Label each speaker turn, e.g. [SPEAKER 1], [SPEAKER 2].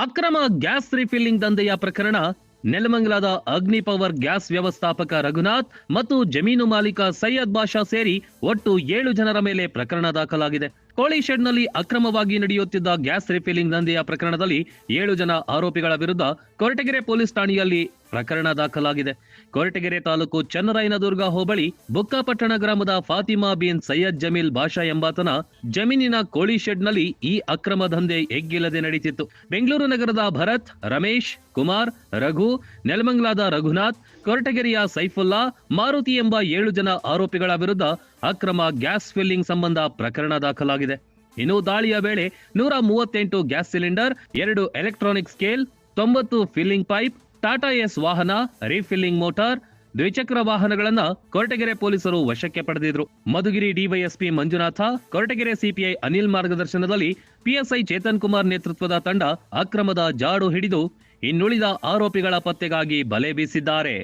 [SPEAKER 1] ಅಕ್ರಮ gas refilling ದಂಧೆಯ ಪ್ರಕರಣ. ನೆಲಮಂಗಲದ ಅಗ್ನಿ ಪವರ್ ಗ್ಯಾಸ್ ವ್ಯವಸ್ಥಾಪಕ ರಘುನಾಥ್ ಮತ್ತು ಜಮೀನು ಮಾಲೀಕ ಸೈಯದ್ ಬಾಷಾ ಸೇರಿ ಒಟ್ಟು 7 ಜನರ ಮೇಲೆ ಪ್ರಕರಣ ದಾಖಲಾಗಿದೆ. ಕೋಳಿ ಶೆಡ್ನಲ್ಲಿ ಅಕ್ರಮವಾಗಿ ನಡೆಯುತ್ತಿದ್ದ ಗ್ಯಾಸ್ ರೀಫಿಲ್ಲಿಂಗ್ ದಂಧೆಯ ಪ್ರಕರಣದಲ್ಲಿ 7 ಜನ ಆರೋಪಿಗಳ ವಿರುದ್ಧ ಕೊರಟಗೆರೆ ಪೊಲೀಸ್ ಠಾಣೆಯಲ್ಲಿ ಪ್ರಕರಣ ದಾಖಲಾಗಿದೆ. ಕೊರಟಗೆರೆ ತಾಲೂಕು ಚನ್ನರಾಯನದುರ್ಗ ಹೋಬಳಿ ಬುಕ್ಕಾಪಟ್ಟಣ ಗ್ರಾಮದ ಫಾತಿಮಾ ಬಿನ್ ಸೈಯದ್ ಜಮೀಲ್ ಬಾಷಾ ಎಂಬಾತನ ಜಮೀನಿನ ಕೋಳಿ ಶೆಡ್ನಲ್ಲಿ ಈ ಅಕ್ರಮ ದಂಧೆ ಎಗ್ಗಿಲ್ಲದೆ ನಡೀತಿತ್ತು. ಬೆಂಗಳೂರು ನಗರದ ಭರತ್, ರಮೇಶ್, ಕುಮಾರ್, ರಘು, ನೆಲಮಂಗಲದ ರಘುನಾಥ್, ಕೊರಟಗೆರೆಯ ಸೈಫುಲ್ಲಾ, ಮಾರುತಿ ಎಂಬ 7 ಜನ ಆರೋಪಿಗಳ ವಿರುದ್ಧ ಅಕ್ರಮ ಗ್ಯಾಸ್ ಫಿಲ್ಲಿಂಗ್ ಸಂಬಂಧ ಪ್ರಕರಣ ದಾಖಲಾಗಿದೆ. ಇನ್ನು ದಾಳಿಯ ವೇಳೆ 138 gas cylinder, 2 electronic scale, 90 filling pipe, Tata Ace ವಾಹನ, ರೀಫಿಲ್ಲಿಂಗ್ ಮೋಟಾರ್, ದ್ವಿಚಕ್ರ ವಾಹನಗಳನ್ನ ಕೊರಟಗೆರೆ ಪೊಲೀಸರು ವಶಕ್ಕೆ ಪಡೆದಿದ್ರು. ಮಧುಗಿರಿ ಡಿವೈಎಸ್ಪಿ ಮಂಜುನಾಥ, ಕೊರಟಗೆರೆ ಸಿಪಿಐ ಅನಿಲ್ ಮಾರ್ಗದರ್ಶನದಲ್ಲಿ ಪಿಎಸ್ಐ ಚೇತನ್ ಕುಮಾರ್ ನೇತೃತ್ವದ ತಂಡ ಅಕ್ರಮದ ಜಾಡು ಹಿಡಿದು ಇನ್ನುಳಿದ ಆರೋಪಿಗಳ ಪತ್ತೆಗಾಗಿ ಬಲೆ ಬೀಸಿದ್ದಾರೆ.